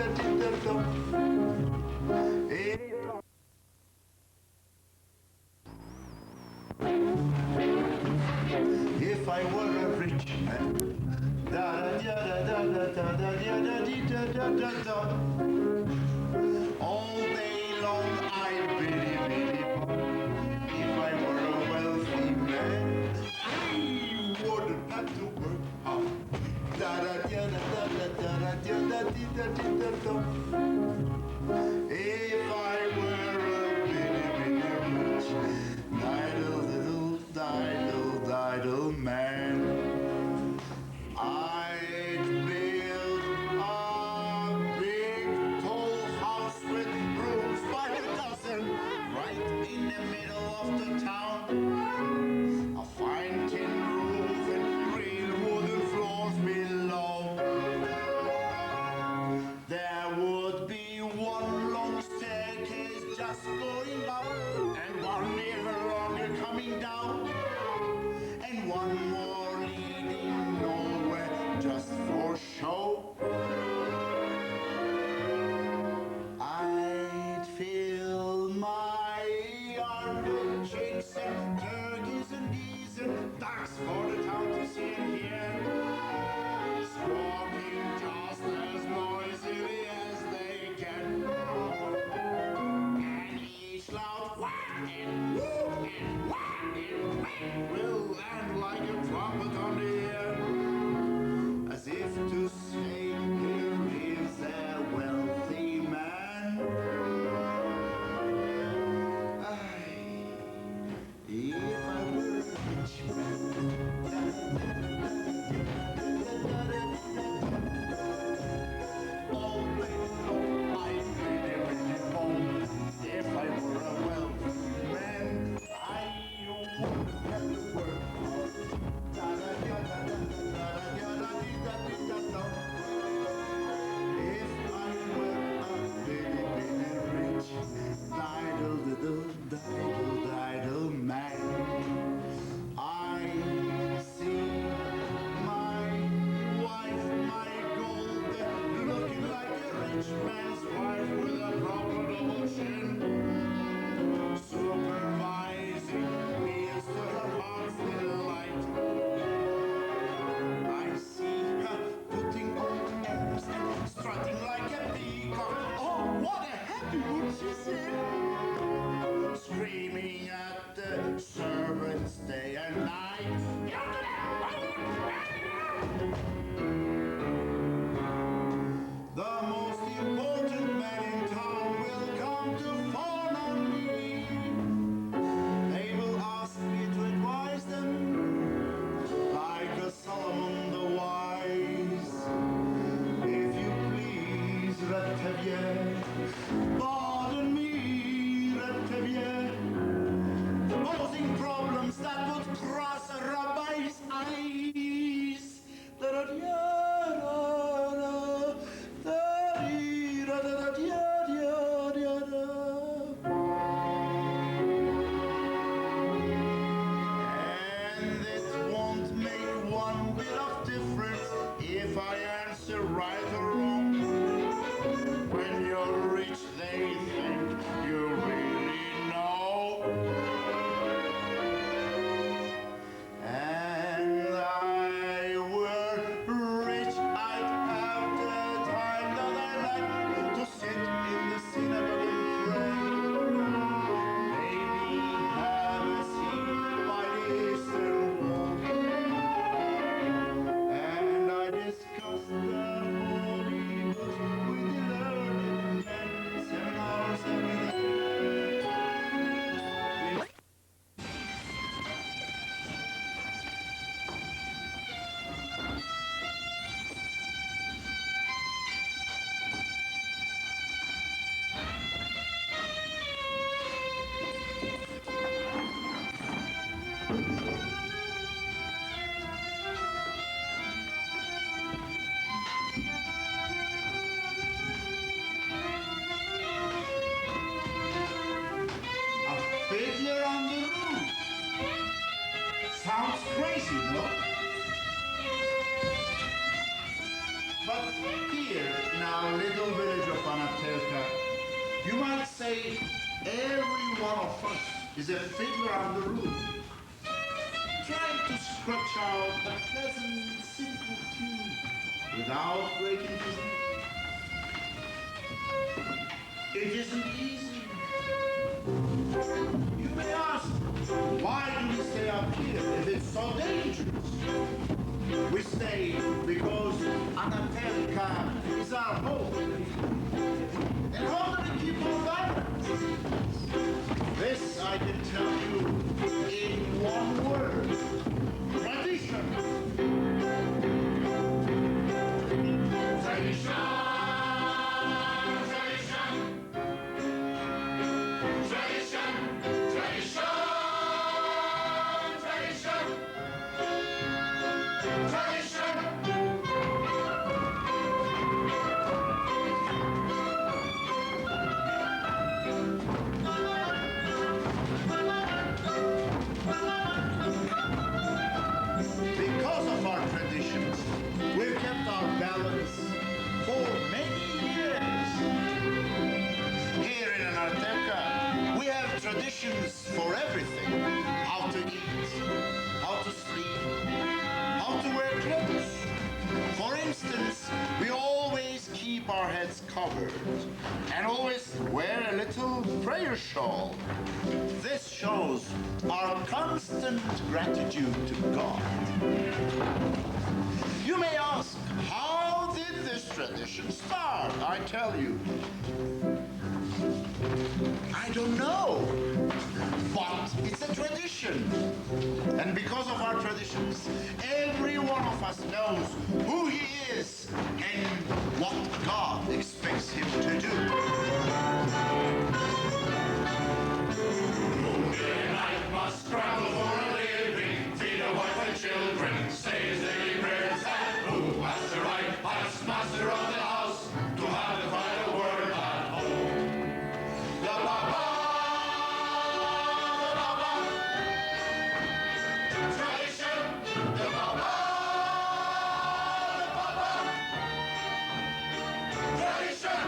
If I were a rich man, all day long I'd really if I were a wealthy man, I wouldn't have to work hard. If I were a really rich, idle man, I'd build a big tall house with rooms by the dozen, right in the middle of the town. A fine tin roof and real wooden floors below. There would be one long staircase just going up, and one even longer coming down. And one more leading nowhere just for show. I'd fill my yard with chicks and turkeys and geese and ducks for the town to see and hear, squawking just as noisily as they can. And each loud whack and whoop and whack and whack will land like a trumpet on the air, as if to say, here is a wealthy man. If I were a rich man, all day long I'd really home. If I were a wealthy man, I wouldn't have to work. If I were a very rich, idle man, I see my wife, my gold, looking like a rich man's wife with a proper double chin, supervising meals to her heart's delight. I see her putting on airs and strutting like a peacock. Oh, what a happy mood she's in! Screaming at the servants day and night. The most important man in town will come to fawn on me. They will ask me to advise them, like a Solomon the wise. If you please, Tevye, pardon me, Tevye, posing problems that would cross a rabbi's eyes. And it won't make one bit of difference if I answer right or wrong. When you're rich, they think you really know. And I were rich, I'd have the time that I like to sit in the synagogue and pray. Maybe have a seat by the Eastern Wall. And I discuss the holy books with the learned men, seminars every day. A fiddler on the roof. Sounds crazy, no? But here, now, little bit You might say every one of us is a fiddler on the roof, trying to scratch out a pleasant, simple tune without breaking his neck. It isn't easy. You may ask, why do we stay up here if it's so dangerous? We stay because Anatelka is our home. And how do we keep our balance? This I can tell you in one word. Tradition. Tradition. Because of our traditions, we've kept our balance for many years. Here in Anatelka, we have traditions for everything. How to eat, how to sleep, how to wear clothes. For instance, we always keep our heads covered and always wear a little prayer shawl. This shows our constant gratitude to God. You may ask, how did this tradition start? I tell you, I don't know, but it's a tradition. And because of our traditions, every one of us knows who he is and what God expects him to do. Day and night must scramble for a living, feed a wife and children, say his daily prayers, and who has the right, as master of the house, to have the final word at home. La ba ba, la ba ba. Tradition, la ba ba, la ba ba. Tradition.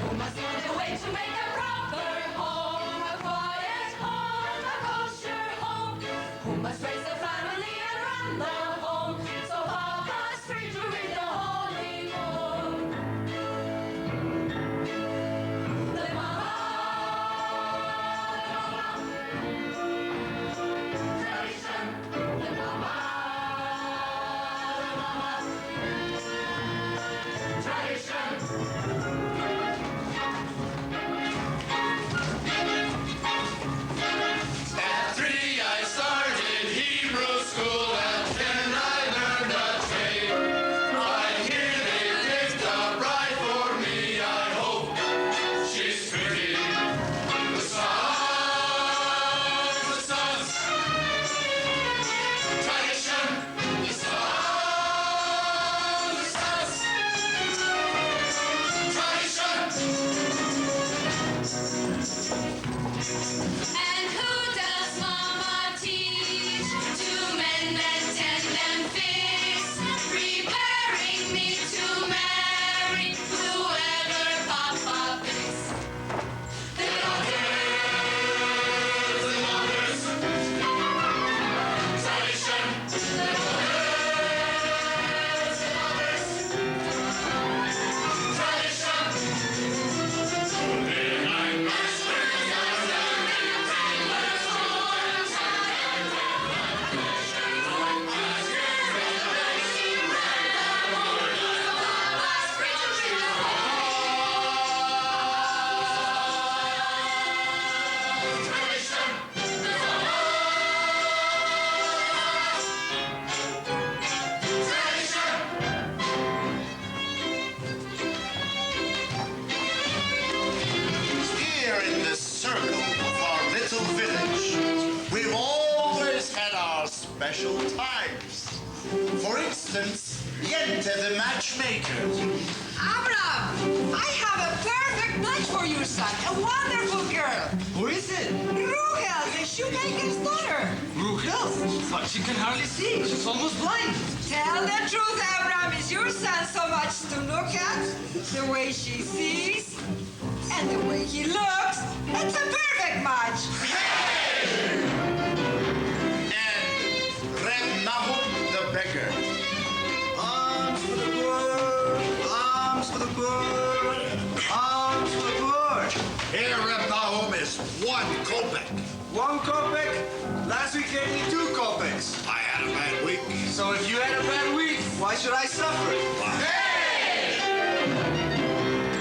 Who must find a way to make a proper home, a quiet home, a kosher home? Who must raise a family and run the home, so Papa's free to read the holy book? The mama, tradition, the mama, Tradition. At 3 I started Hebrew school, at 10 I learned a trade. I hear they picked a bride for me, I hope she's pretty. The sons. Tradition. The sons. Tradition. And who does Mama teach to mend and tend and fix, preparing me to marry whoever Papa picks? The Tradition. Here in the circle of our little village, we've always had our special times. For instance, Yente the matchmaker. Abra, Come! I have a perfect match for your son. A wonderful girl. Who is it? Ruhel, the shoemaker's daughter. Ruhel? But she can hardly see. She's almost blind. Tell the truth, Abraham. Is your son so much to look at? The way she sees and the way he looks. It's a perfect match. And Nahum the beggar. Arms for the poor. Arms for the poor. Arms for the poor. Here, Reb Nahum is 1 kopeck. 1 kopeck? Last week gave me 2 kopecks. I had a bad week. So if you had a bad week, why should I suffer?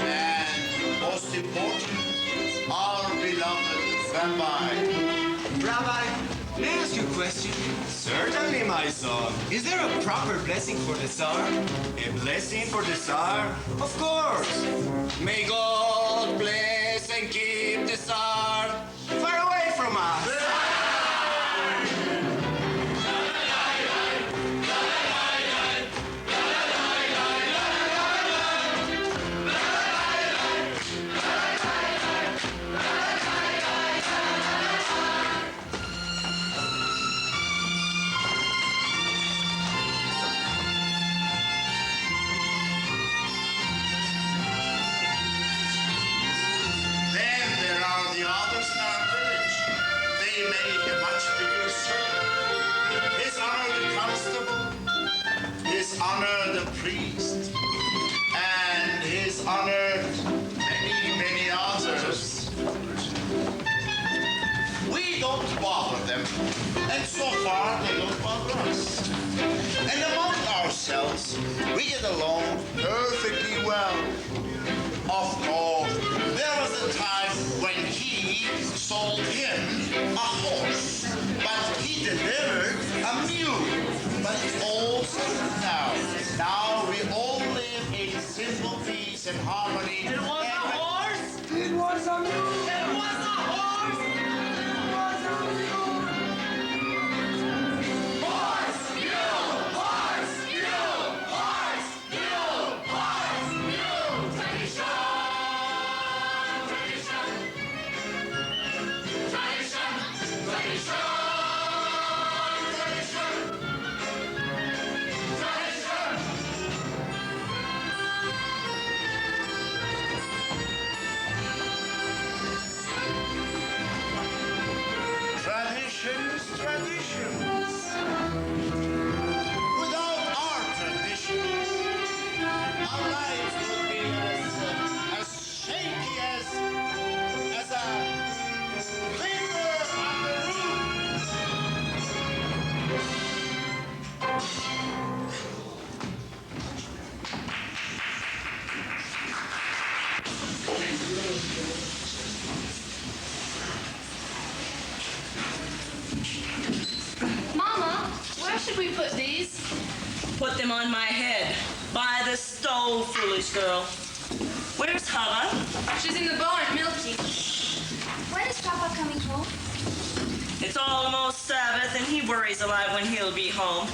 And most important, our beloved Rabbi. Rabbi, may I ask you a question? Certainly, my son. Is there a proper blessing for the Tsar? A blessing for the Tsar? Of course. May God bless and keep the Tsar far away from us. Then there are the others in our village. They make a much bigger circle. His Honor the Constable, His Honor the Priest, and His Honor many others. We don't bother them, and so far they don't bother us. And among ourselves, we get along perfectly well. Of course, there was a time when he sold him a horse, but he delivered a mule. But it's all settled now. Now we all live in simple peace and harmony. It was a horse! It was a mule. It was a horse! Horse, mule, horse, mule, horse, mule, horse, mule. Tradition, tradition, tradition, tradition, tradition, Traditions, traditions. Without our traditions, our lives would be as shaky as a finger on the roof. Mama, where should we put these? Put them on my head. By the stove, foolish girl. Where's Hala? She's in the barn milking. When is Papa coming home? It's almost Sabbath, and he worries a lot when he'll be home.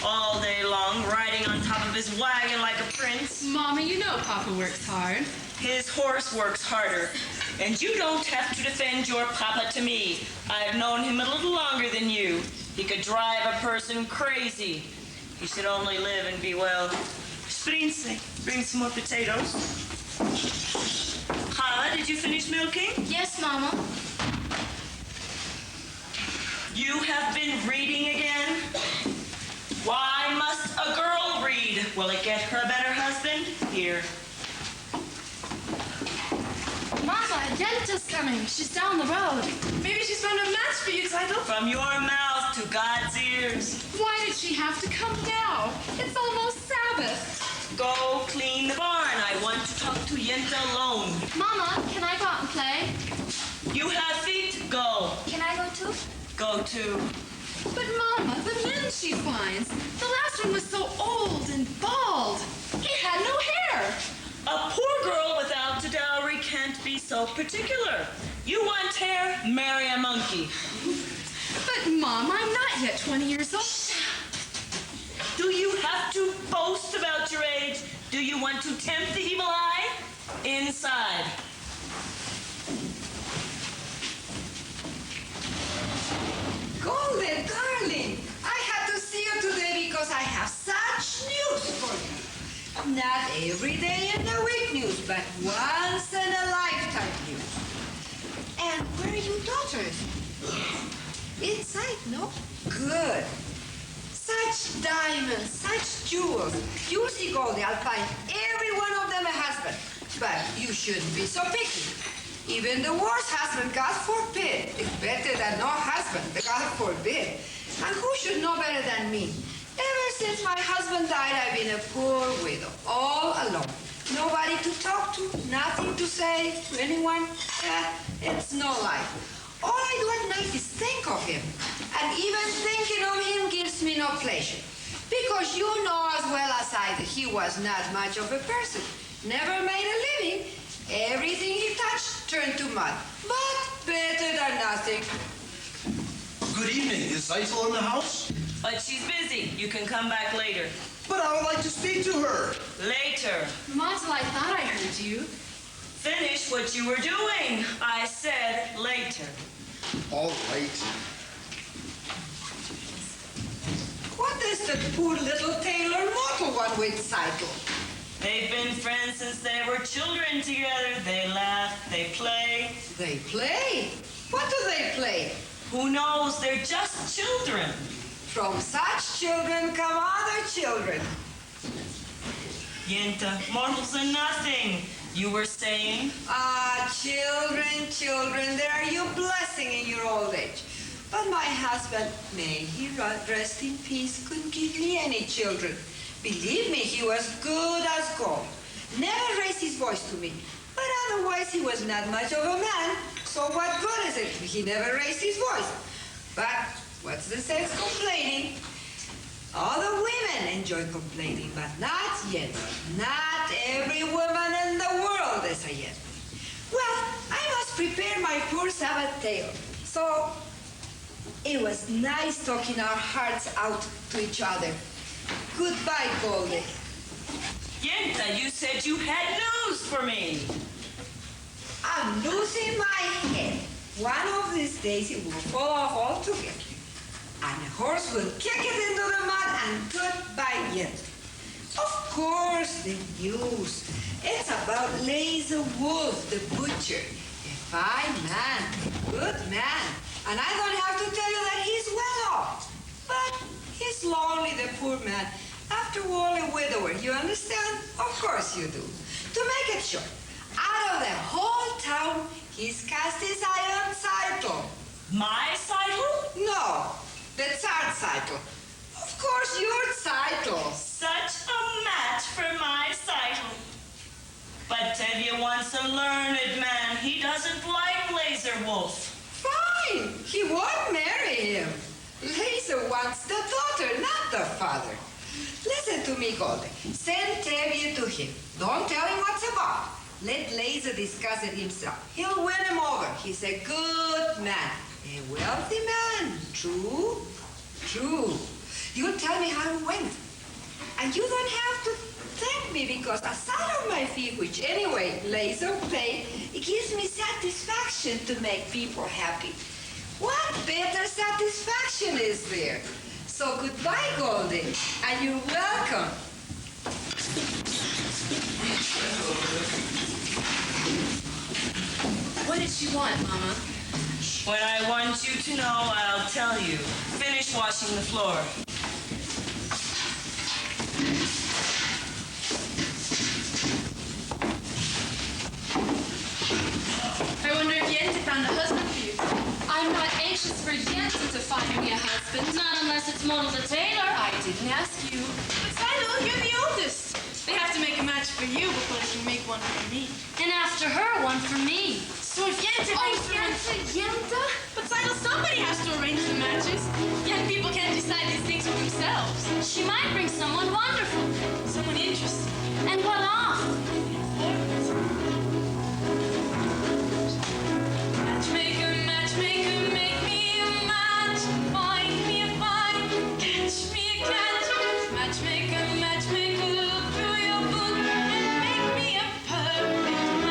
All day long, riding on top of his wagon like a prince. Mama, you know Papa works hard. His horse works harder. And you don't have to defend your papa to me. I've known him a little longer than you. He could drive a person crazy. He should only live and be well. Sprinze, bring some more potatoes. Hala, did you finish milking? Yes, Mama. You have been reading again? Why must a girl read? Will it get her a better husband? Here. Mama, Yenta's coming. She's down the road. Maybe she's found a match for you, Teitl. From your mouth to God's ears. Why did she have to come now? It's almost Sabbath. Go clean the barn. I want to talk to Yenta alone. Mama, can I go out and play? You have feet? Go. Can I go too? Go to. But Mama, the men she finds. The last one was so old and bald. He had no hair. A poor girl without a dowry can't be so particular. You want hair? Marry a monkey. But Mom, I'm not yet 20 years old. Do you have to boast about your age? Do you want to tempt the evil eye? Inside. Golden, darling, I had to see you today because I have such news for you. Not every day in the week news, but once in a lifetime news. And where are your daughters? Inside, no? Good. Such diamonds, such jewels. You see, Goldie, I'll find every one of them a husband. But you shouldn't be so picky. Even the worst husband, God forbid, is better than no husband, God forbid. And who should know better than me? Ever since my husband died, I've been a poor widow, all alone. Nobody to talk to, nothing to say to anyone. It's no life. All I do at night is think of him. And even thinking of him gives me no pleasure. Because you know as well as I that he was not much of a person. Never made a living. Everything he touched turned to mud. But better than nothing. Good evening. Is Gisela in the house? But she's busy. You can come back later. But I would like to speak to her. Later. Mazel, I thought I heard you. Finish what you were doing. I said later. All right. What is the poor little tailor mortal one with cycle? They've been friends since they were children together. They laugh, they play. They play? What do they play? Who knows? They're just children. From such children come other children. Yenta, mortals are nothing. You were saying? Ah, children, children, they are your blessing in your old age. But my husband, may he rest in peace, couldn't give me any children. Believe me, he was good as gold. Never raised his voice to me. But otherwise, he was not much of a man. So what good is it? He never raised his voice. But what's the sense complaining? Other women enjoy complaining, but not yet. Not every woman in the world is a yet. Well, I must prepare my poor Sabbath tale. So it was nice talking our hearts out to each other. Goodbye, Goldie. Yenta, you said you had news for me. I'm losing my head. One of these days it will fall off altogether. And the horse will kick it into the mud and goodbye yet. Of course, the news. It's about Laser Wolf, the butcher. A fine man, a good man. And I don't have to tell you that he's well off. But he's lonely, the poor man. After all, a widower, you understand? Of course you do. To make it short, out of the whole town, he's cast his eye on Saito. My cycle? No, the Tsar's cycle. Of course, your cycle. Such a match for my cycle. But Tevye wants a learned man. He doesn't like Laser Wolf. Fine, he won't marry him. Laser wants the daughter, not the father. Listen to me, Goldie. Send Tevye to him. Don't tell him what's about. Let Laser discuss it himself. He'll win him over. He's a good man. A wealthy man. True? True. You'll tell me how it went. And you don't have to thank me because aside of my fee, which anyway, Laser paid, it gives me satisfaction to make people happy. What better satisfaction is there? So goodbye, Goldie, and you're welcome. What did she want, Mama? When I want you to know, I'll tell you. Finish washing the floor. I wonder if Yenta found a husband for you. I'm not anxious for Yenta to find me a husband. Not unless it's Model the tailor. I didn't ask you. But Silo, you're the oldest. They have to make a match for you before they can make one for me. And after her, one for me. So if Yenta brings Yenta? But Silo, somebody has to arrange the matches. Young people can't decide these things for themselves. She might bring someone wonderful. Someone interesting. And well off. Matchmaker, matchmaker, make me a match. Find me a find, catch me a catch. Matchmaker, matchmaker, look through your book and make me a perfect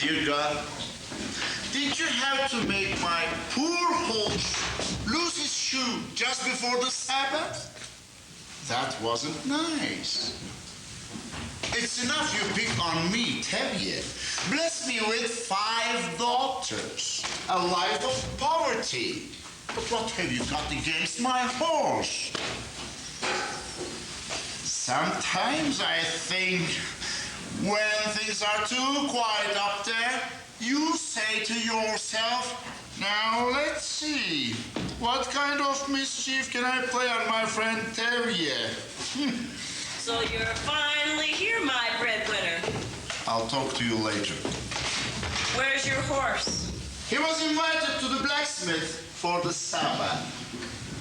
Dear God, did you have to make my poor horse lose his shoe just before the Sabbath? That wasn't nice. It's enough you pick on me, Tevye. Bless me with 5 daughters, a life of poverty. But what have you got against my horse? Sometimes I think when things are too quiet up there, you say to yourself, now let's see, what kind of mischief can I play on my friend Tevye? So you're finally here, my breadwinner. I'll talk to you later. Where's your horse? He was invited to the blacksmith for the Sabbath.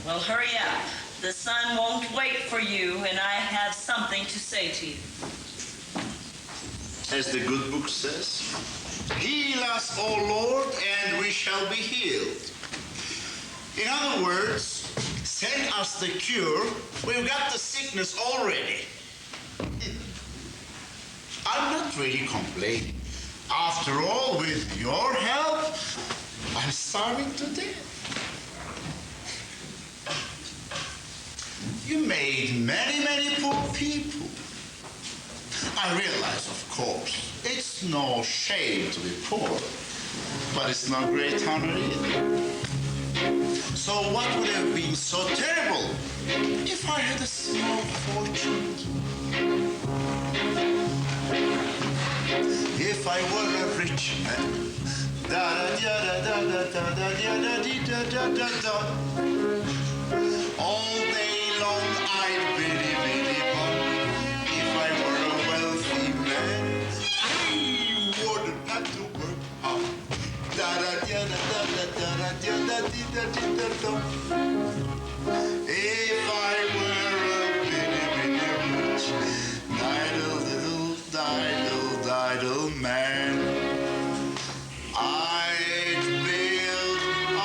Well, hurry up. The sun won't wait for you, and I have something to say to you. As the good book says, heal us, O Lord, and we shall be healed. In other words, send us the cure. We've got the sickness already. I'm not really complaining. After all, with your help, I'm starving to death. You made many poor people. I realize, of course, it's no shame to be poor, but it's no great honor either. So what would have been so terrible if I had a small fortune? If I were a rich man, all day long I'd biddy bum. If I were a wealthy man, I wouldn't have to work hard. If I were a bitty rich, idle man, I'd build a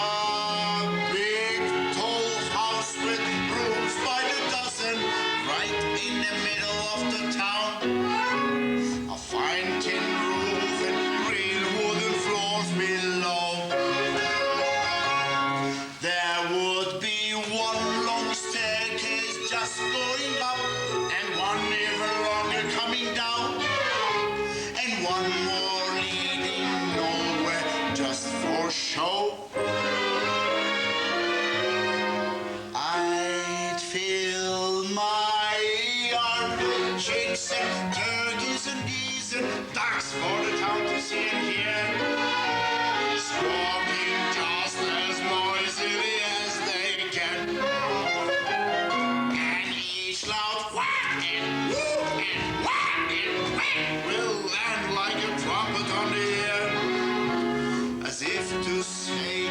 big tall house with rooms by the dozen right in the middle of the town. A fine tin roof and green wooden floors below. There would be one long staircase just going up and one even longer coming down. And one more leading nowhere just for show. I'd fill my yard with chicks and turkeys and geese and ducks for the town to see and hear. Squawking just as noisily as they can. And each loud whack and whoop and whack and whack will land like a trumpet on the air, as if to say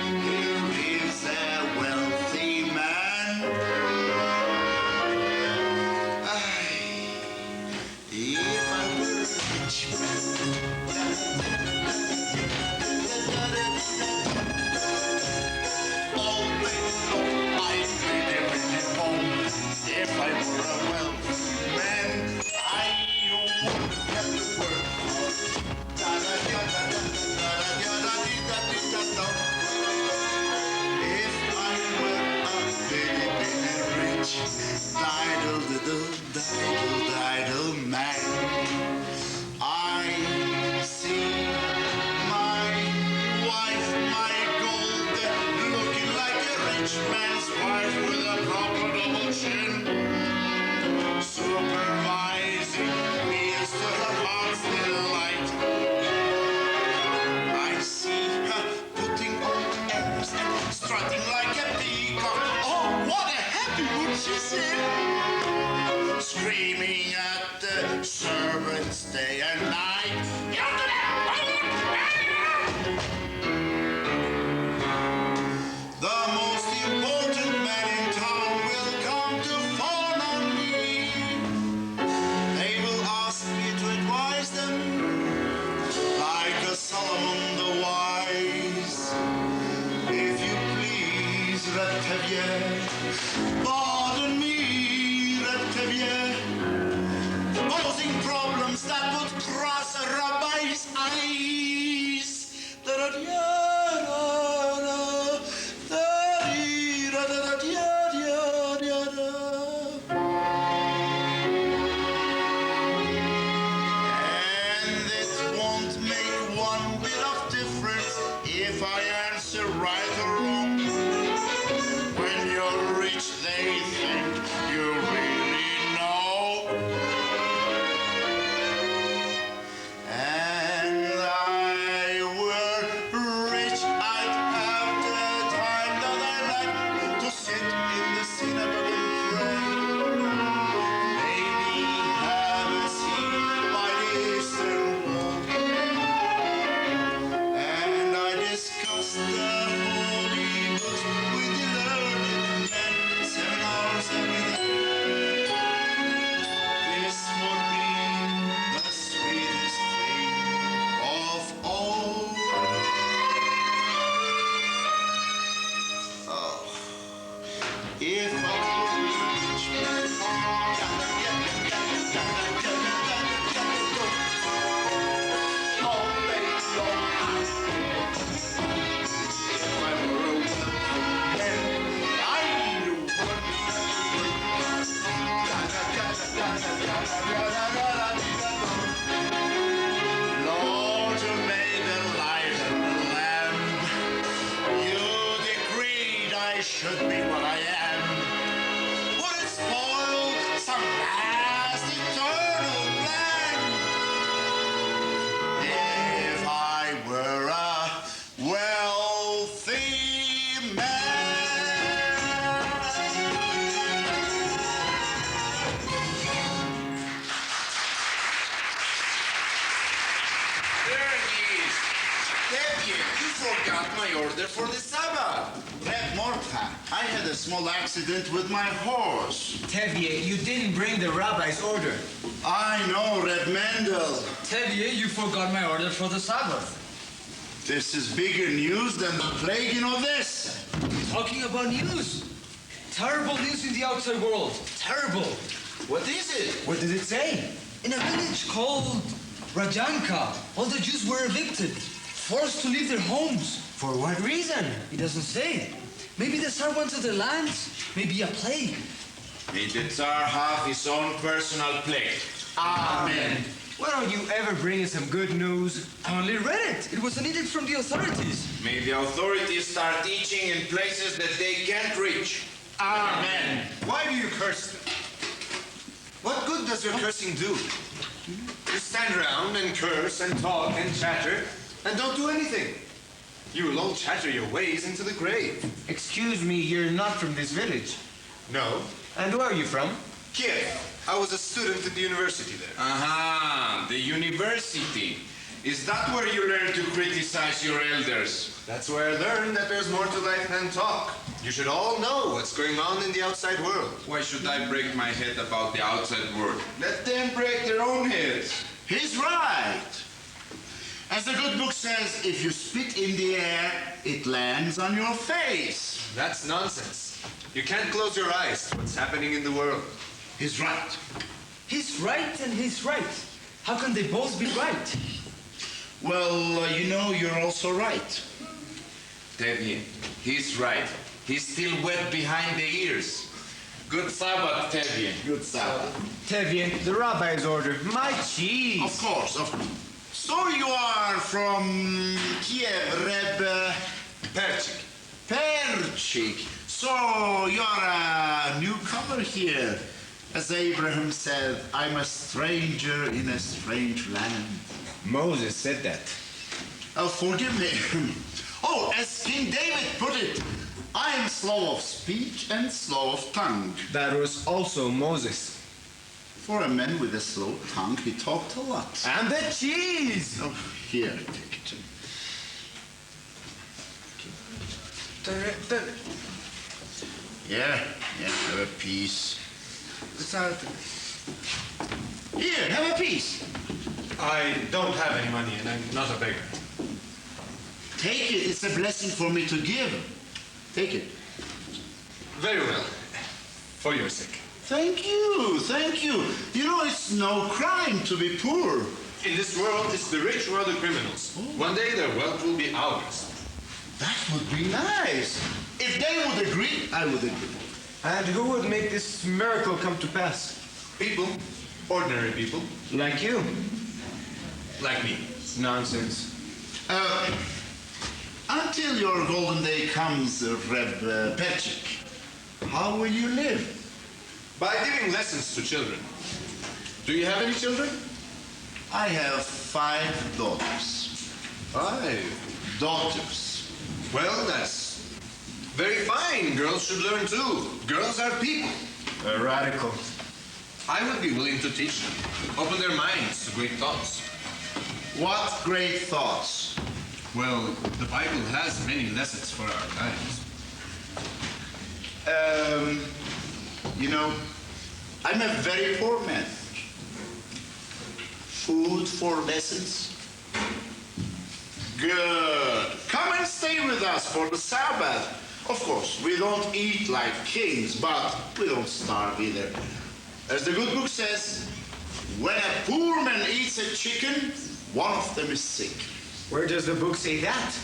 if I answer right or wrong. When you're rich, they think you really know. And I were rich, I'd have the time that I like to sit in the synagogue and pray. Maybe have a seat by the Eastern Wall. And I discussed the holy books with the learned men 7 hours every day. This would be the sweetest thing of all. Oh, if I were rich, Lord, you made the light and the lamp. You decreed I should be what I am. Would it spoil some vast eternal plan? If I were a wealthy man. There he is. Tevye, you forgot my order for the Sabbath. Red Morta, I had a small accident with my horse. Tevye, you didn't bring the rabbi's order. I know, Red Mendel. Tevye, you forgot my order for the Sabbath. This is bigger news than the plague in Odessa. Talking about news. Terrible news in the outside world. Terrible. What is it? What did it say? In a village called Rajanka, all the Jews were evicted, forced to leave their homes. For what reason? He doesn't say. Maybe the Tsar wanted their lands. Maybe a plague. May the Tsar have his own personal plague. Amen. Why don't you ever bring us some good news? I only read it. It was an edict from the authorities. May the authorities start teaching in places that they can't reach. Amen. Why do you curse them? What good does your cursing do? You stand around and curse and talk and chatter and don't do anything. You will all chatter your ways into the grave. Excuse me, you're not from this village. No, And where are you from? Kiev. I was a student at the university there. Aha, the university. Is that where you learn to criticize your elders? That's where I learned that there's more to life than talk. You should all know what's going on in the outside world. Why should I break my head about the outside world? Let them break their own heads. He's right. As the good book says, if you spit in the air, it lands on your face. That's nonsense. You can't close your eyes to what's happening in the world. He's right. He's right and he's right. How can they both be right? Well, you know, you're also right. Tevye, he's right. He's still wet behind the ears. Good Sabbath, Tevye. Good Sabbath. Tevye, the rabbi's order. My cheese. Of course, of course. So you are from Kiev, Reb Perchik. Perchik. So you're a newcomer here. As Abraham said, I'm a stranger in a strange land. Moses said that. Oh, forgive me. Oh, as King David put it, I am slow of speech and slow of tongue. That was also Moses. For a man with a slow tongue, he talked a lot. And the cheese! Oh, here, take it. Yeah, have a piece. Here, have a piece. I don't have any money and I'm not a beggar. Take it, it's a blessing for me to give. Take it. Very well. For your sake. Thank you, thank you. You know, it's no crime to be poor. In this world, it's the rich who are the criminals. One day their wealth will be ours. That would be nice. If they would agree, I would agree. And who would make this miracle come to pass? People, ordinary people, Like you. like me. Nonsense. I Until your golden day comes, Reb Perchik, how will you live? By giving lessons to children. Do you have any children? I have 5 daughters. 5 Daughters. Well, that's very fine. Girls should learn too. Girls are people. Radical. I would be willing to teach them. Open their minds to great thoughts. What great thoughts? Well, the Bible has many lessons for our times. You know, I'm a very poor man. Food for lessons? Good. Come and stay with us for the Sabbath. Of course, we don't eat like kings, but we don't starve either. As the good book says, when a poor man eats a chicken, one of them is sick. Where does the book say that?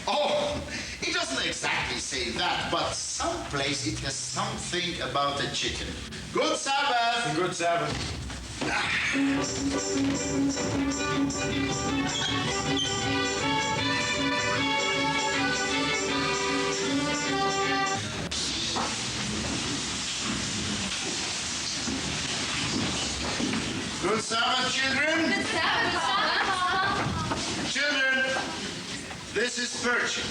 Oh, it doesn't exactly say that, but someplace it has something about a chicken. Good Sabbath! Good Sabbath. Good Sabbath, children! Good Sabbath. Children, this is Perchik.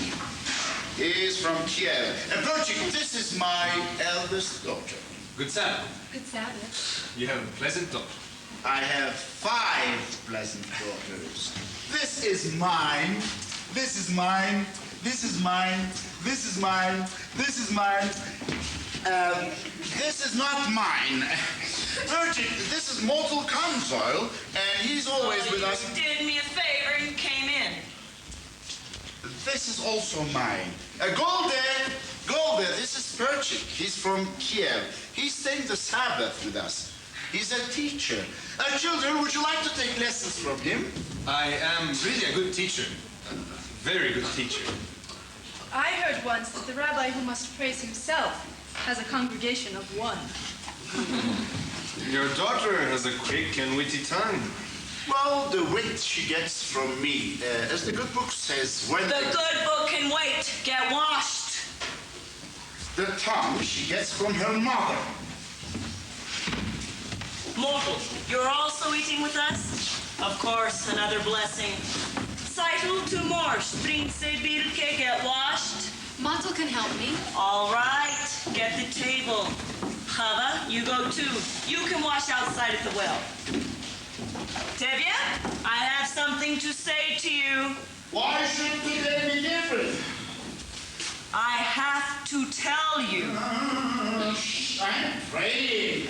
He is from Kiev. And Perchik, this is my eldest daughter. Good Sabbath. Good Sabbath. You have a pleasant daughter. I have 5 pleasant daughters. This is mine. This is mine. This is mine. This is mine. This is mine. This is not mine. Perchik, this is Mortal Consoil, and he's always with us. You did me a favor and came in. This is also mine. Golde, this is Perchik. He's from Kiev. He's staying the Sabbath with us. He's a teacher. Children, would you like to take lessons from him? I am really a good teacher. A very good teacher. I heard once that the rabbi who must praise himself has a congregation of 1. Your daughter has a quick and witty tongue. Well, the wit she gets from me, as the good book says, when The good book can wait. Get washed. the tongue she gets from her mother. Mortal, you're also eating with us? Of course, another blessing. Cycle to Morsch. Prince Birke, get washed. Matel can help me. All right, get the table. Chava, you go too. You can wash outside at the well. Tevye, I have something to say to you. Why should today be different? I have to tell you. I'm afraid.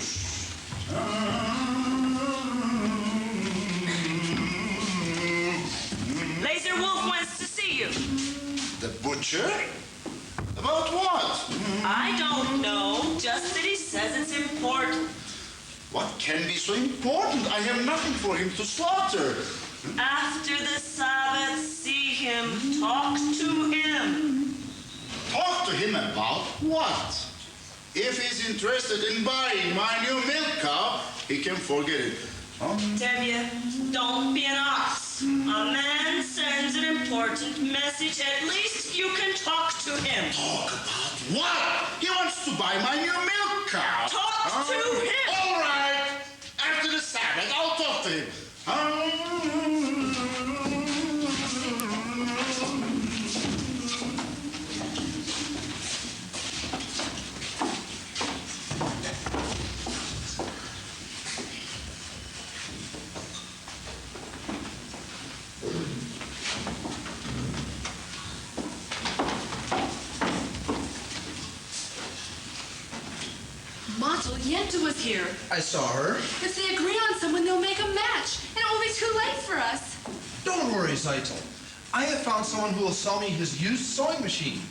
Laser Wolf wants to see you. The butcher? About what? I don't know, just that he says it's important. What can be so important? I have nothing for him to slaughter. After the Sabbath, see him, talk to him. Talk to him about what? If he's interested in buying my new milk cow, he can forget it. Tevye, don't be an ox. A man sends an important message. At least you can talk to him. Talk about what? He wants to buy my new milk cow. Talk to him. All right. After the Sabbath, I'll talk to him. Matel, Yenta was here. I saw her. If they agree on someone, they'll make a match. And it will be too late for us. Don't worry, Zeitel. I have found someone who will sell me his used sewing machine.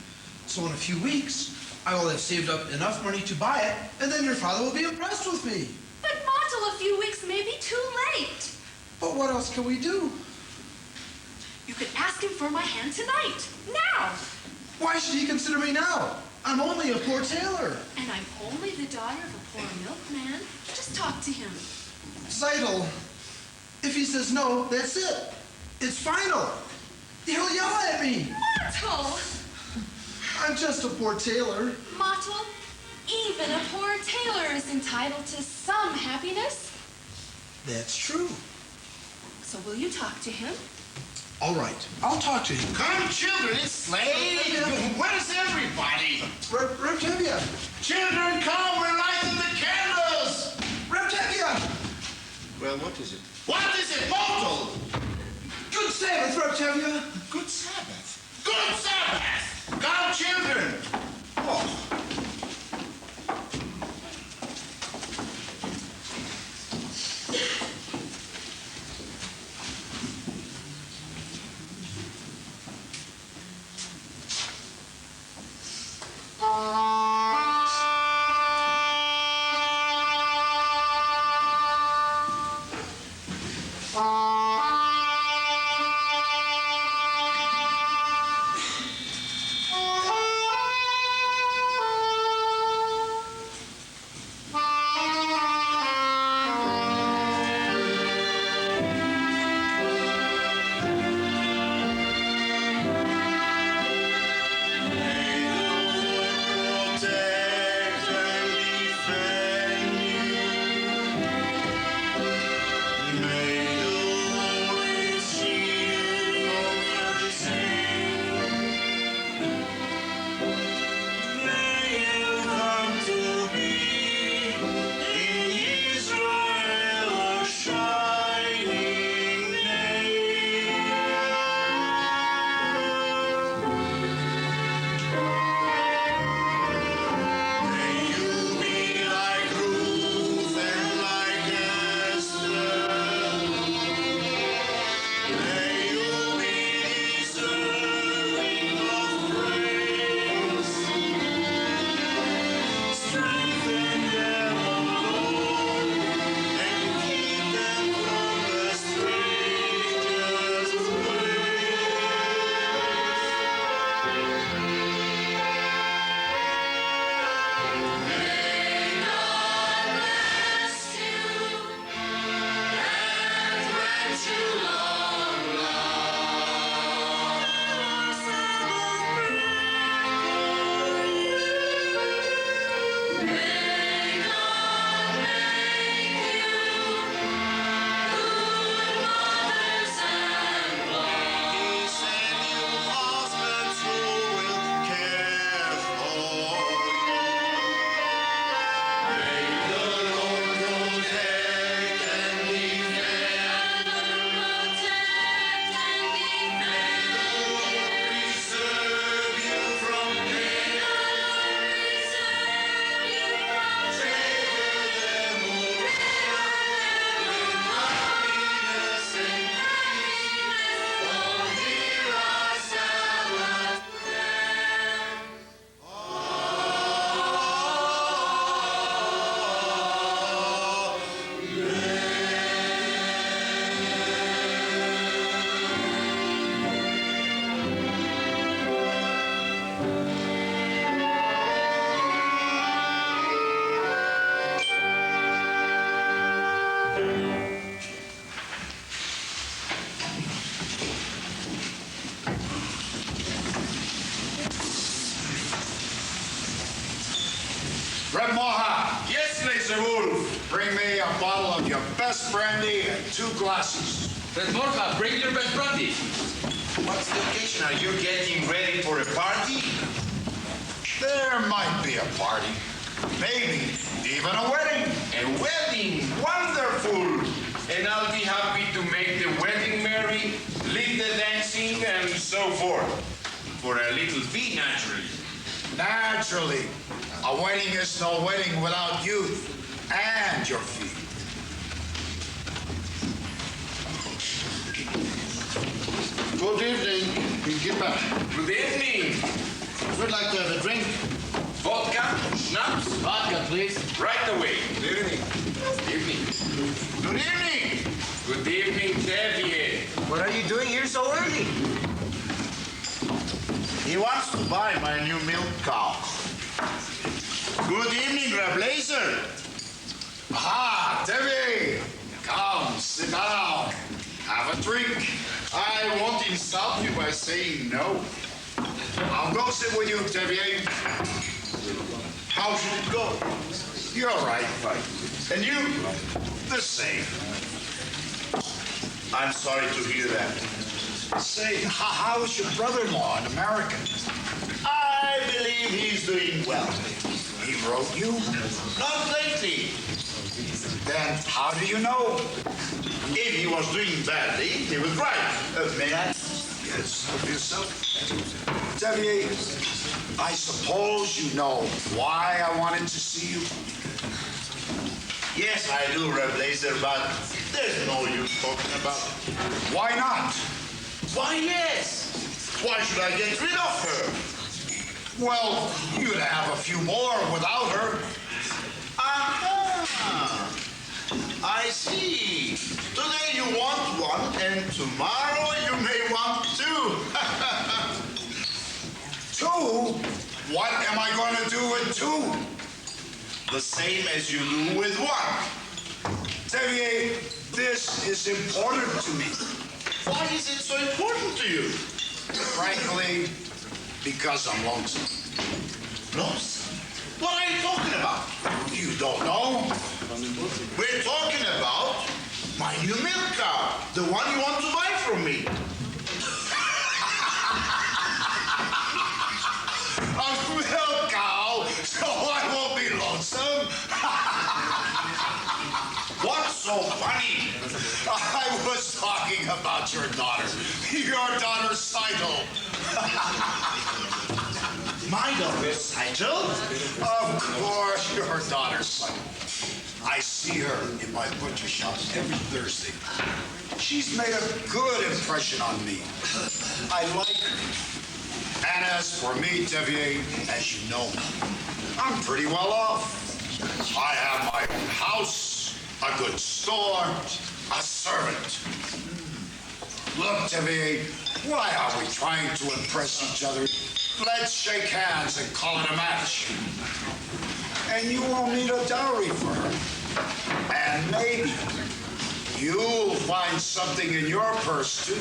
So in a few weeks, I will have saved up enough money to buy it, and then your father will be impressed with me. But Matel, a few weeks may be too late. But what else can we do? You could ask him for my hand tonight. Now. Why should he consider me now? I'm only a poor tailor. And I'm only the daughter of a poor milkman. Just talk to him. Zeitel, if he says no, that's it. It's final. He'll yell at me. Matel! Myrtle! I'm just a poor tailor. Myrtle, even a poor tailor is entitled to some happiness. That's true. So will you talk to him? All right, I'll talk to him. Come, children, it's late. Where's everybody? Reb Tevye! Children, come, we're lighting the candles. Reb Tevye! Well, what is it? What is it, Myrtle? Good Sabbath, Reb Tevye! Good Sabbath. Good Sabbath. Come, children. Oh. Reb Moha. Yes, Mr. Wolf. Bring me a bottle of your best brandy and 2 glasses. Reb Moha, bring your best brandy. What's the occasion? Are you getting ready for a party? There might be a party. Maybe even a wedding. A wedding! Wonderful! And I'll be happy to make the wedding merry, lead the dancing, and so forth. For a little fee, naturally. Naturally. A wedding is no wedding without youth and your feet. Good evening, Gipper. Good evening. We'd like to have a drink. Vodka? Schnapps? Vodka, please. Right away. Good evening. Good evening. Good evening. Good evening, Tevye. What are you doing here so early? He wants to buy my new milk cow. Good evening, Rablazer. Aha, Tevye. Come, sit down. Have a drink. I won't insult you by saying no. I'll go sit with you, Tevye. How should it go? You're right. And you? The same. I'm sorry to hear that. Say, how's your brother-in-law in America? I believe he's doing well. He wrote you? Not lately. Then how do you know? If he was doing badly, he would write. May I? Yes, help yourself. Tevye, I suppose you know why I wanted to see you? Yes, I do, Blazer, but there's no use talking about it. Why not? Why, yes. Why should I get rid of her? Well, you'd have a few more without her. Aha! I see. Today you want one, and tomorrow you may want two. Two? What am I going to do with two? The same as you do with one. Tevye, this is important to me. Why is it so important to you? Frankly, because I'm lonesome. Lonesome? What are you talking about? You don't know? We're talking about my new milk cow, the one you want to buy from me. A milk cow, so I won't be lonesome. What's so funny? I was talking about your daughter Saito. My daughter Saito? Of course, your daughter Saito. I see her in my butcher shop every Thursday. She's made a good impression on me. I like her. And as for me, Tevye, as you know, I'm pretty well off. I have my own house, a good store, a servant. Look, Tevye, why are we trying to impress each other? Let's shake hands and call it a match. And you won't need a dowry for her. And maybe you'll find something in your purse, too.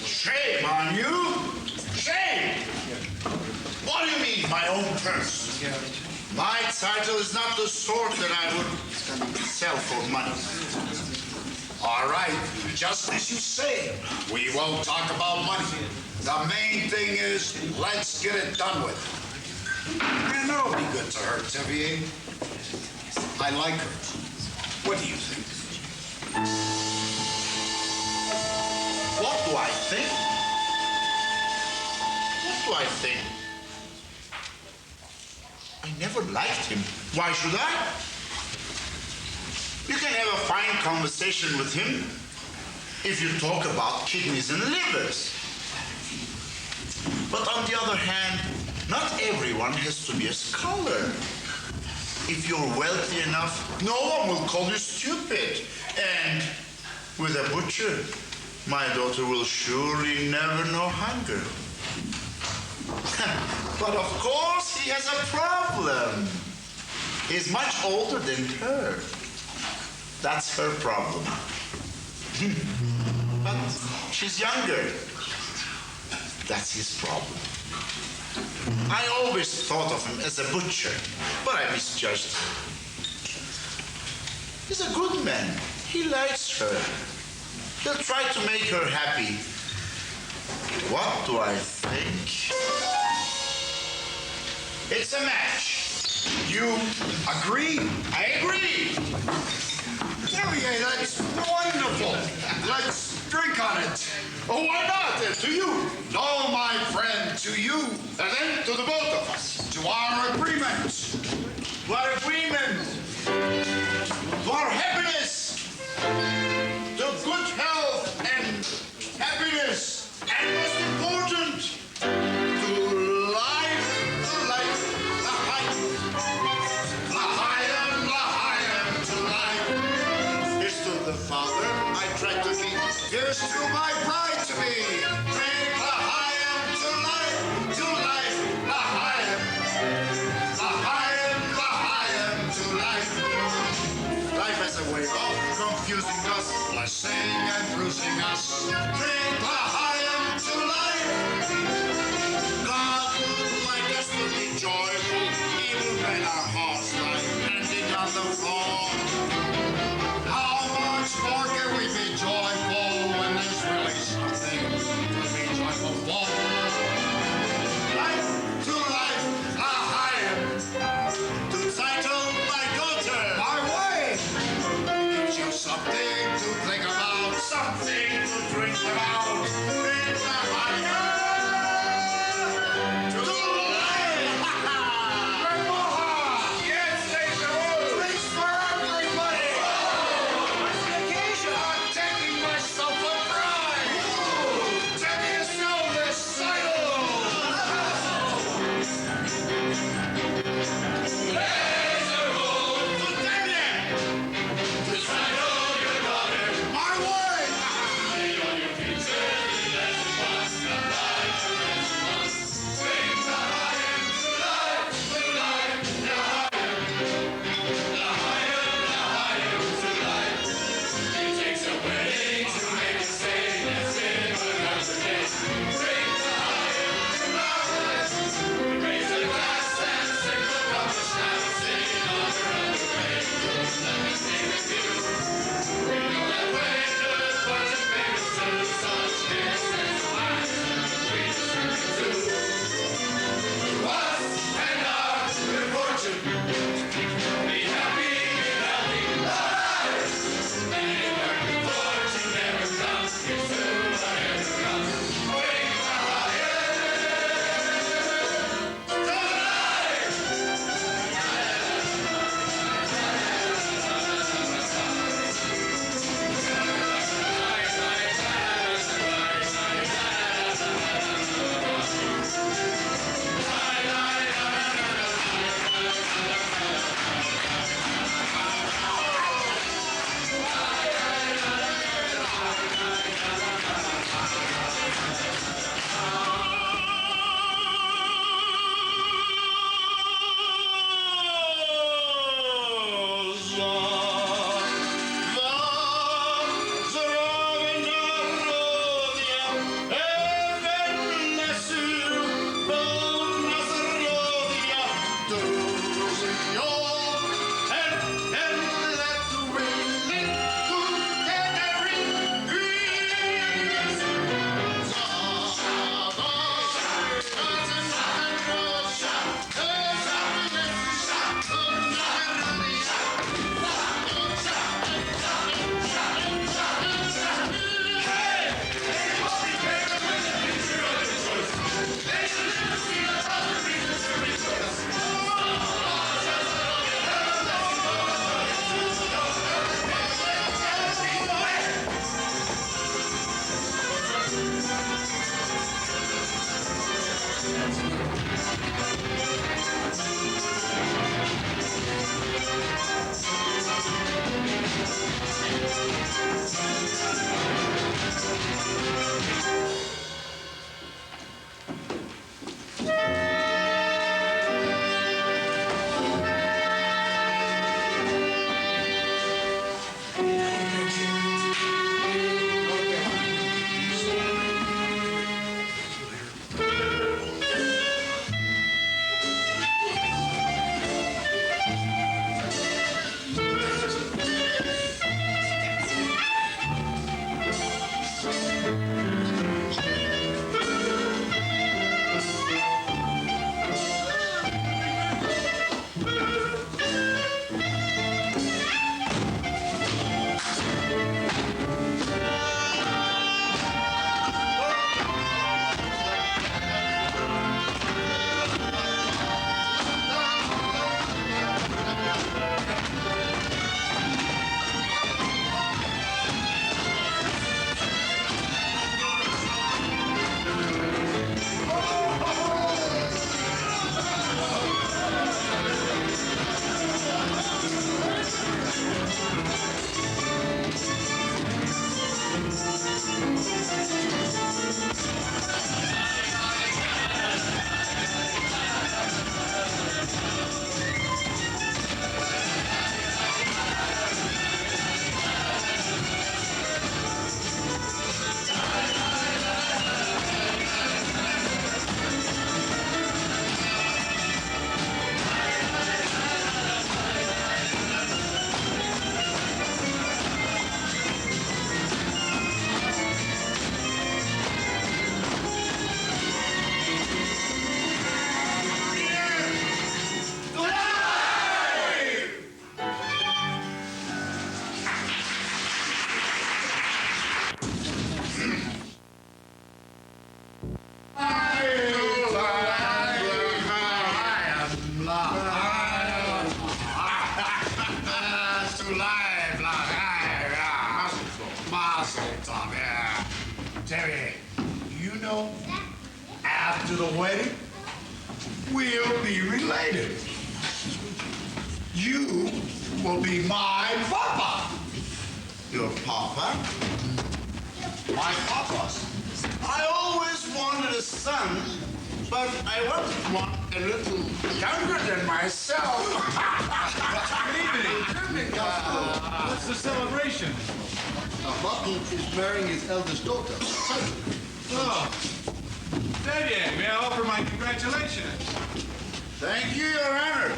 Shame on you? Shame! What do you mean, my own purse? My title is not the sort that I would sell for money. All right, just as you say, we won't talk about money. The main thing is, let's get it done with. And that'll be good to her, Tevye. I like her. What do you think? What do I think? What do I think? I never liked him. Why should I? You can have a fine conversation with him if you talk about kidneys and livers. But on the other hand, not everyone has to be a scholar. If you're wealthy enough, no one will call you stupid. And with a butcher, my daughter will surely never know hunger. But of course, he has a problem. He's much older than her. That's her problem. But she's younger. That's his problem. I always thought of him as a butcher, but I misjudged him. He's a good man. He likes her. He'll try to make her happy. What do I think? It's a match. You agree? I agree. Tevye, that's wonderful. Let's drink on it. Oh, why not? To you. No, my friend, to you. And then to the both of us. To our agreement. What agreement? To our happiness. To good health and happiness. And most important, to life, L'chaim, to life. Here's to the father I tried to keep. Here's to my bride-to-be. Bring L'chaim to life, L'chaim, L'chaim, to life. Tevye, you know, after the wedding, we'll be related. You will be my papa. Your papa? My papa. I always wanted a son, but I wanted one a little younger than myself. Good evening. What's the celebration? Martin is marrying his eldest daughter. Oh, Tevye, may I offer my congratulations? Thank you, Your Honor.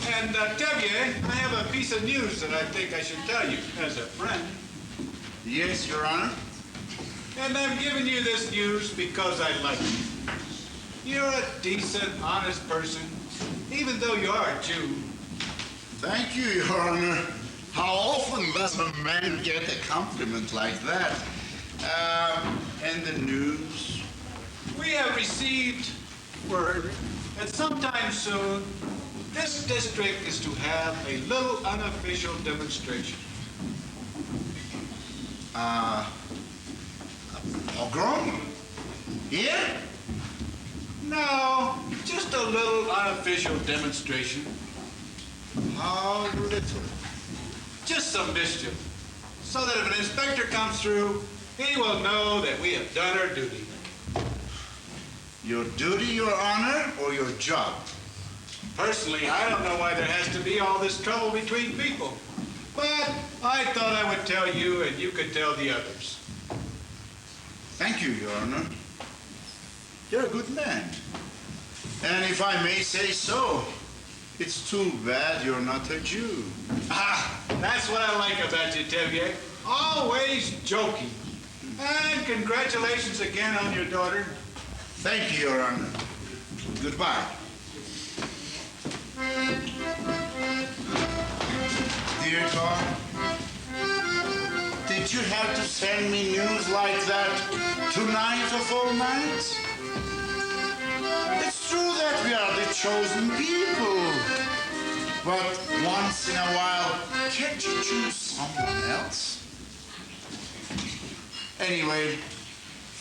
And Tevye, I have a piece of news that I think I should tell you as a friend. Yes, Your Honor. And I'm giving you this news because I like you. You're a decent, honest person, even though you are a Jew. Thank you, Your Honor. How often does a man get a compliment like that? And the news? We have received word that sometime soon this district is to have a little unofficial demonstration. Pogrom? Here? No, just a little unofficial demonstration. How little? Just some mischief. So that if an inspector comes through, he will know that we have done our duty. Your duty, Your Honor, or your job? Personally, I don't know why there has to be all this trouble between people. But I thought I would tell you and you could tell the others. Thank you, Your Honor. You're a good man. And if I may say so, it's too bad you're not a Jew. Ah, that's what I like about you, Tevye. Always joking. And congratulations again on your daughter. Thank you, Your Honor. Goodbye. Dear Tom, did you have to send me news like that tonight of all nights? It's true that we are the chosen people. But once in a while, can't you choose someone else? Anyway,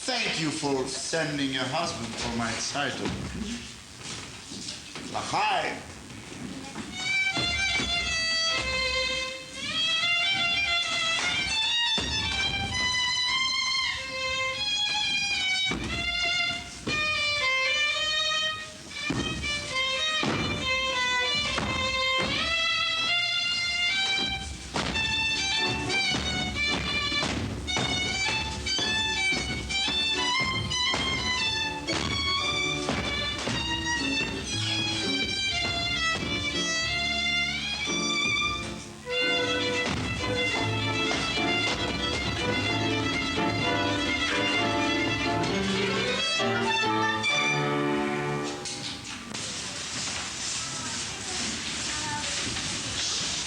thank you for sending a husband for my title. Lahai.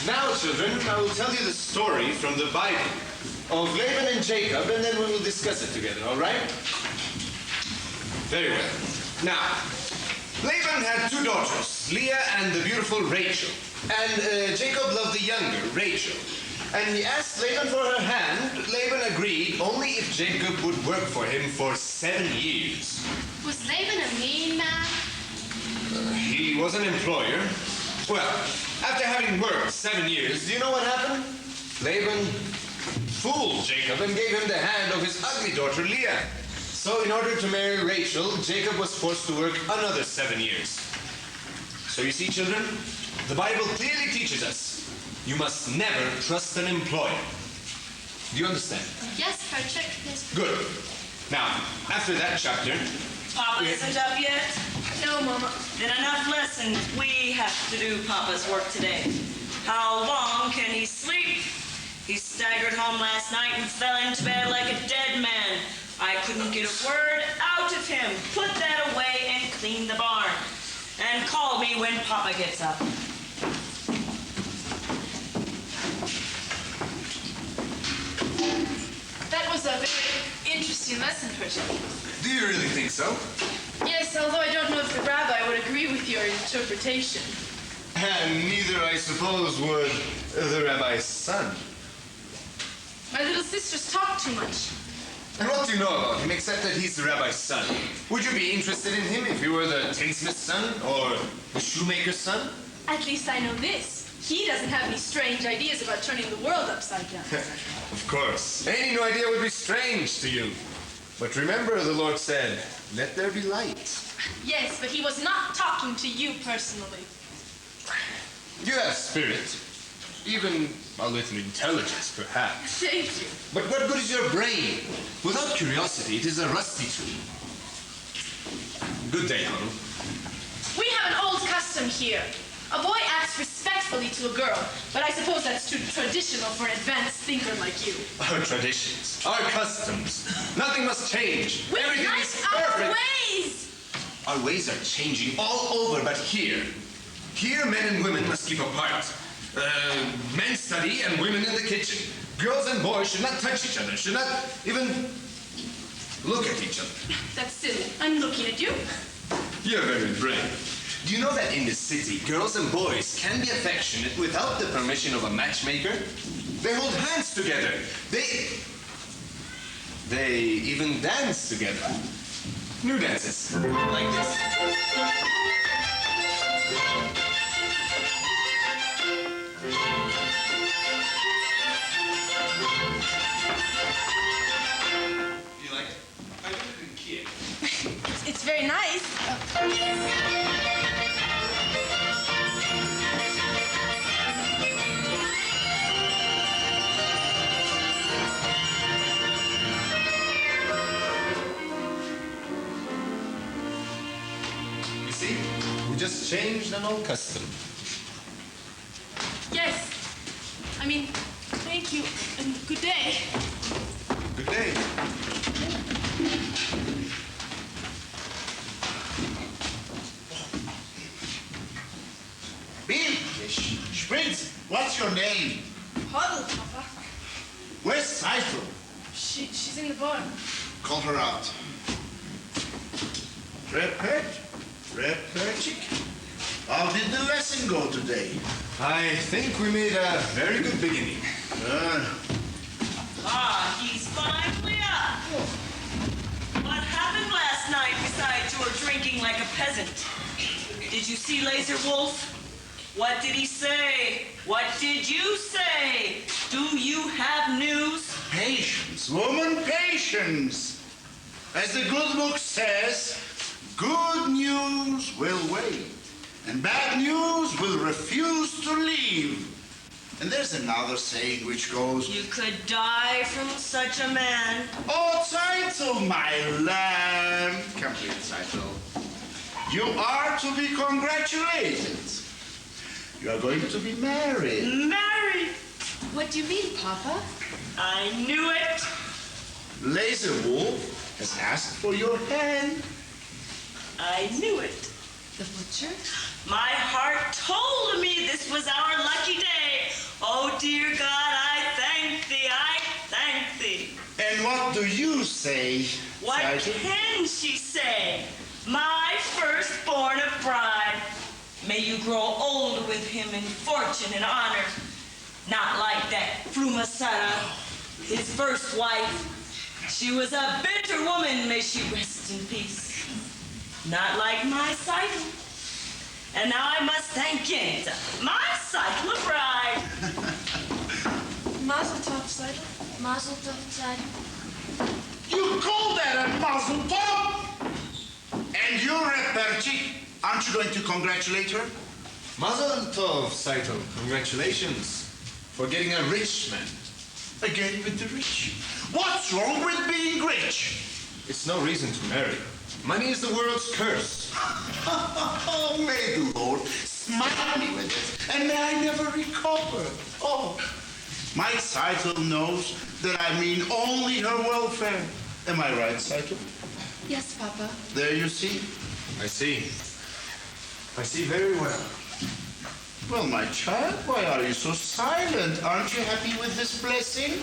Now, children, I will tell you the story from the Bible of Laban and Jacob, and then we will discuss it together, all right? Very well. Now, Laban had two daughters, Leah and the beautiful Rachel. And Jacob loved the younger, Rachel. And he asked Laban for her hand. Laban agreed only if Jacob would work for him for 7 years. Was Laban a mean man? He was an employer. Well, after having worked 7 years, do you know what happened? Laban fooled Jacob and gave him the hand of his ugly daughter Leah. So in order to marry Rachel, Jacob was forced to work another 7 years. So you see, children, the Bible clearly teaches us you must never trust an employer. Do you understand? Yes, Patrick. Yes. Good. Now, after that chapter... Papa isn't up yet? No, Mama. Then enough lessons. We have to do Papa's work today. How long can he sleep? He staggered home last night and fell into bed like a dead man. I couldn't get a word out of him. Put that away and clean the barn. And call me when Papa gets up. That was a very interesting teach you lesson, Persia. Do you really think so? Yes, although I don't know if the rabbi would agree with your interpretation. And neither, I suppose, would the rabbi's son. My little sisters talk too much. And what do you know about him except that he's the rabbi's son? Would you be interested in him if he were the tinsmith's son or the shoemaker's son? At least I know this. He doesn't have any strange ideas about turning the world upside down. Of course. Any new idea would be strange to you. But remember, the Lord said, let there be light. Yes, but he was not talking to you personally. You have spirit. Even a little intelligence, perhaps. Thank you. But what good is your brain? Without curiosity, it is a rusty tool. Good day, Hanu. We have an old custom here. A boy acts respectfully to a girl, but I suppose that's too traditional for an advanced thinker like you. Our traditions, our customs. Nothing must change. We Everything like is our perfect. ways! Our ways are changing all over, but here men and women must keep apart. Men study and women in the kitchen. Girls and boys should not touch each other, should not even look at each other. That's silly. I'm looking at you. You're very brave. Do you know that in the city, girls and boys can be affectionate without the permission of a matchmaker? They hold hands together. They even dance together. New dances, like this. You like it? I did it in Kiev. It's very nice. You see, we just changed an old custom. Yes. I mean, thank you and good day. Good day. Bill, Spritz, what's your name? Huddle, Papa. Where's Saito? She's in the bar. Call her out. Repert, how did the lesson go today? I think we made a very good beginning. He's finally up. What happened last night besides your drinking like a peasant? Did you see Laser Wolf? What did he say? What did you say? Do you have news? Patience, woman, patience. As the good book says, good news will wait, and bad news will refuse to leave. And there's another saying which goes, You could die from such a man. Oh, Saito, my lamb. Come here, Saito. You are to be congratulated. You are going to be married. Married? What do you mean, Papa? I knew it. Laser Wolf has asked for your hand. I knew it. The butcher? My heart told me this was our lucky day. Oh, dear God, I thank thee, I thank thee. And what do you say, What Saito? can she say? My firstborn of bride. May you grow old with him in fortune and honor. Not like that Frumasara, his first wife. She was a bitter woman, may she rest in peace. Not like my Saito. And now I must thank Yenta, my Saito bride. Mazel tov, Saito. Mazel tov, Tzad. You call that a mazel tov? And you, Reperchi, aren't you going to congratulate her? Mazel tov, Saito. Congratulations for getting a rich man. Again with the rich. What's wrong with being rich? It's no reason to marry. Money is the world's curse. Oh, may the Lord smite me with it, and may I never recover. Oh, my Saito knows that I mean only her welfare. Am I right, Saito? Yes, Papa. There you see. I see. I see very well. Well, my child, why are you so silent? Aren't you happy with this blessing?